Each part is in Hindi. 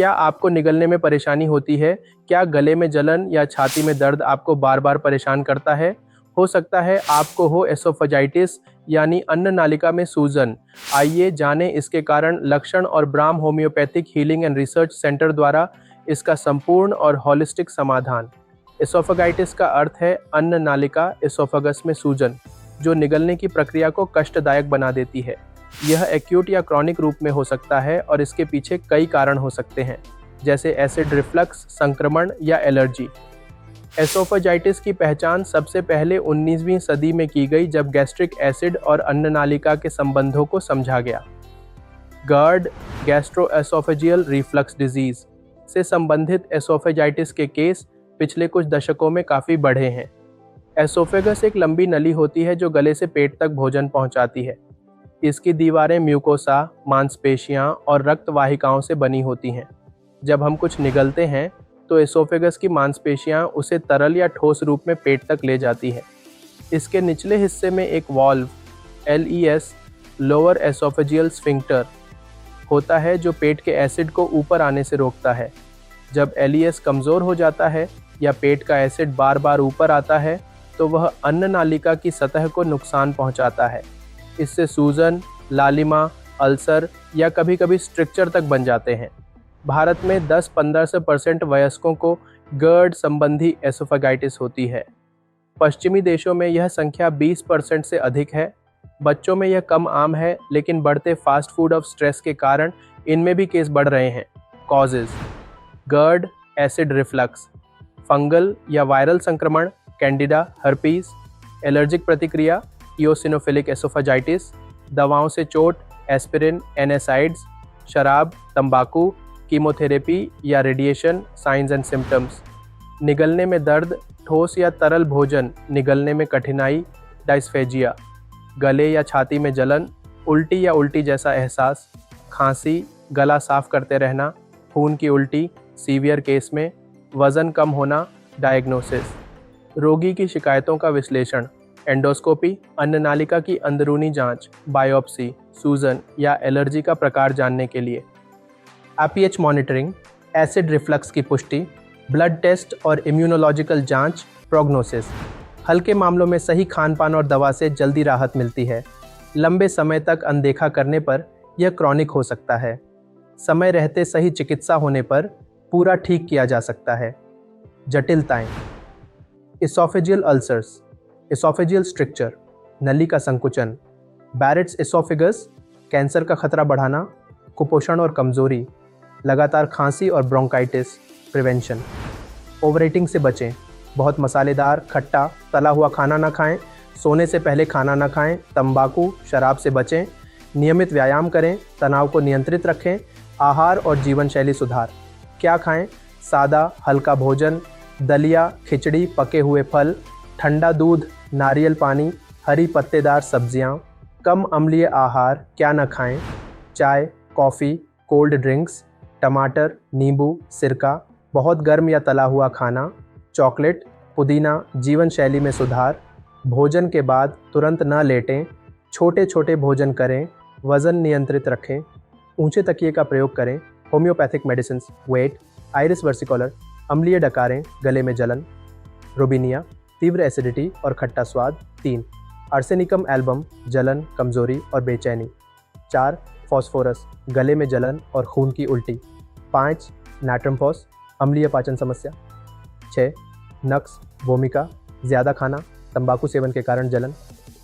क्या आपको निगलने में परेशानी होती है? क्या गले में जलन या छाती में दर्द आपको बार बार परेशान करता है? हो सकता है आपको हो एसोफेजाइटिस यानी अन्न नालिका में सूजन। आइए जानें इसके कारण, लक्षण और Brahm homeopathic healing and research centre द्वारा इसका संपूर्ण और हॉलिस्टिक समाधान। एसोफेगाइटिस का अर्थ है अन्न नालिका एसोफेगस में सूजन, जो निगलने की प्रक्रिया को कष्टदायक बना देती है। यह एक्यूट या क्रॉनिक रूप में हो सकता है और इसके पीछे कई कारण हो सकते हैं, जैसे एसिड रिफ्लक्स, संक्रमण या एलर्जी। एसोफेजाइटिस की पहचान सबसे पहले 19वीं सदी में की गई, जब गैस्ट्रिक एसिड और अन्न नालिका के संबंधों को समझा गया। GERD, गैस्ट्रोएसोफेजियल रिफ्लक्स डिजीज से संबंधित एसोफेजाइटिस के केस पिछले कुछ दशकों में काफ़ी बढ़े हैं। एसोफेगस एक लंबी नली होती है जो गले से पेट तक भोजन पहुंचाती है। इसकी दीवारें म्यूकोसा, मांसपेशियां और रक्त वाहिकाओं से बनी होती हैं। जब हम कुछ निगलते हैं तो एसोफेगस की मांसपेशियां उसे तरल या ठोस रूप में पेट तक ले जाती है। इसके निचले हिस्से में एक valve LES, lower oesophageal sphincter होता है, जो पेट के एसिड को ऊपर आने से रोकता है। जब LES कमज़ोर हो जाता है या पेट का एसिड बार बार ऊपर आता है तो वह अन्न नालिका की सतह को नुकसान पहुंचाता है। इससे सूजन, लालिमा, अल्सर या कभी कभी स्ट्रिक्चर तक बन जाते हैं। भारत में 10-15% वयस्कों को GERD संबंधी एसोफेगाइटिस होती है। पश्चिमी देशों में यह संख्या 20% से अधिक है। बच्चों में यह कम आम है, लेकिन बढ़ते फास्ट फूड ऑफ स्ट्रेस के कारण इनमें भी केस बढ़ रहे हैं। Causes: GERD, acid reflux, fungal या वायरल संक्रमण, कैंडिडा, हर्पीज, एलर्जिक प्रतिक्रिया, इओसिनोफिलिक एसोफेजाइटिस, दवाओं से चोट, एस्पिरिन, NSAIDs, शराब, तंबाकू, कीमोथेरेपी या रेडिएशन, साइंस एंड सिम्टम्स। निगलने में दर्द, ठोस या तरल भोजन निगलने में कठिनाई, डायस्फेजिया, गले या छाती में जलन, उल्टी या उल्टी जैसा एहसास, खांसी, गला साफ करते रहना, खून की उल्टी, सीवियर केस में, वज़न कम होना। डायग्नोसिस: रोगी की शिकायतों का विश्लेषण, एंडोस्कोपी, अन्न नालिका की अंदरूनी जांच, बायोप्सी, सूजन या एलर्जी का प्रकार जानने के लिए। APH मॉनिटरिंग, एसिड रिफ्लक्स की पुष्टि, ब्लड टेस्ट और इम्यूनोलॉजिकल जांच। प्रोग्नोसिस: हल्के मामलों में सही खान-पान और दवा से जल्दी राहत मिलती है। लंबे समय तक अनदेखा करने पर यह क्रॉनिक हो सकता है। समय रहते सही चिकित्सा होने पर पूरा ठीक किया जा सकता है। जटिलताएं: एसोफेजियल अल्सर्स, एसोफेजियल स्ट्रिक्चर, नली का संकुचन, बैरेट्स एसोफेगस, कैंसर का खतरा बढ़ाना, कुपोषण और कमजोरी, लगातार खांसी और ब्रोंकाइटिस। प्रिवेंशन: ओवरईटिंग से बचें, बहुत मसालेदार, खट्टा, तला हुआ खाना न खाएं, सोने से पहले खाना न खाएं, तंबाकू, शराब से बचें, नियमित व्यायाम करें, तनाव को नियंत्रित रखें। आहार और जीवन शैली सुधार: क्या खाएं? सादा, हल्का भोजन, दलिया, खिचड़ी, पके हुए फल, ठंडा दूध, नारियल पानी, हरी पत्तेदार सब्जियां। कम अम्लीय आहार क्या न खाएं? चाय, कॉफ़ी, कोल्ड ड्रिंक्स, टमाटर, नींबू, सिरका, बहुत गर्म या तला हुआ खाना, चॉकलेट, पुदीना। जीवन शैली में सुधार: भोजन के बाद तुरंत न लेटें, छोटे छोटे भोजन करें, वज़न नियंत्रित रखें, ऊंचे तकिए का प्रयोग करें। होम्योपैथिक मेडिसिन: वेट, आइरिस वर्सिकोलर, अम्लीय डकारें, गले में जलन। रोबिनिया, तीव्र एसिडिटी और खट्टा स्वाद। 3. आर्सेनिकम एल्बम, जलन, कमजोरी और बेचैनी। 4. फॉस्फोरस, गले में जलन और खून की उल्टी। 5. नाट्रमफॉस, अम्लीय पाचन समस्या। 6. नक्स, भूमिका, ज़्यादा खाना, तंबाकू सेवन के कारण जलन।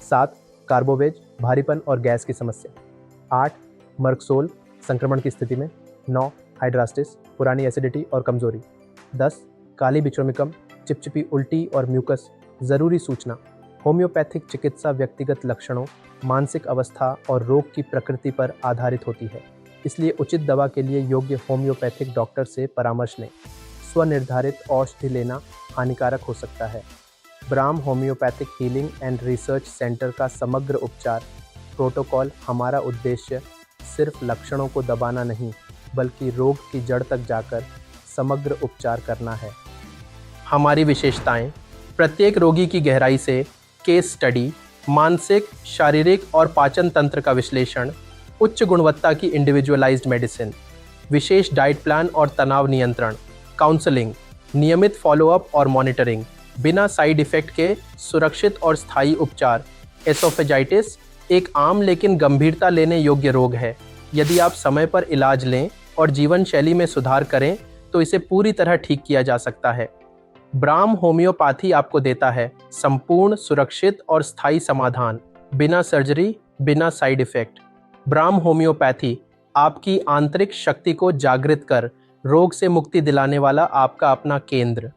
7. कार्बोवेज, भारीपन और गैस की समस्या। 8. मर्कसोल, संक्रमण की स्थिति में। 9. हाइड्रास्टिस, पुरानी एसिडिटी और कमजोरी। 10. काली बिचौमिकम, चिपचिपी उल्टी और म्यूकस। ज़रूरी सूचना: होम्योपैथिक चिकित्सा व्यक्तिगत लक्षणों, मानसिक अवस्था और रोग की प्रकृति पर आधारित होती है, इसलिए उचित दवा के लिए योग्य होम्योपैथिक डॉक्टर से परामर्श लें। स्वनिर्धारित औषधि लेना हानिकारक हो सकता है। Brahm homeopathic healing and research centre का समग्र उपचार प्रोटोकॉल, हमारा उद्देश्य सिर्फ लक्षणों को दबाना नहीं, बल्कि रोग की जड़ तक जाकर समग्र उपचार करना है। हमारी विशेषताएं: प्रत्येक रोगी की गहराई से केस स्टडी, मानसिक, शारीरिक और पाचन तंत्र का विश्लेषण, उच्च गुणवत्ता की इंडिविजुअलाइज्ड मेडिसिन। विशेष डाइट प्लान और तनाव नियंत्रण, काउंसलिंग, नियमित फॉलोअप और मॉनिटरिंग, बिना साइड इफेक्ट के सुरक्षित और स्थायी उपचार। एसोफेजाइटिस एक आम लेकिन गंभीरता लेने योग्य रोग है। यदि आप समय पर इलाज लें और जीवन शैली में सुधार करें तो इसे पूरी तरह ठीक किया जा सकता है। ब्राह्म होम्योपैथी आपको देता है संपूर्ण, सुरक्षित और स्थायी समाधान, बिना सर्जरी, बिना साइड इफेक्ट। ब्राह्म होम्योपैथी आपकी आंतरिक शक्ति को जागृत कर रोग से मुक्ति दिलाने वाला आपका अपना केंद्र।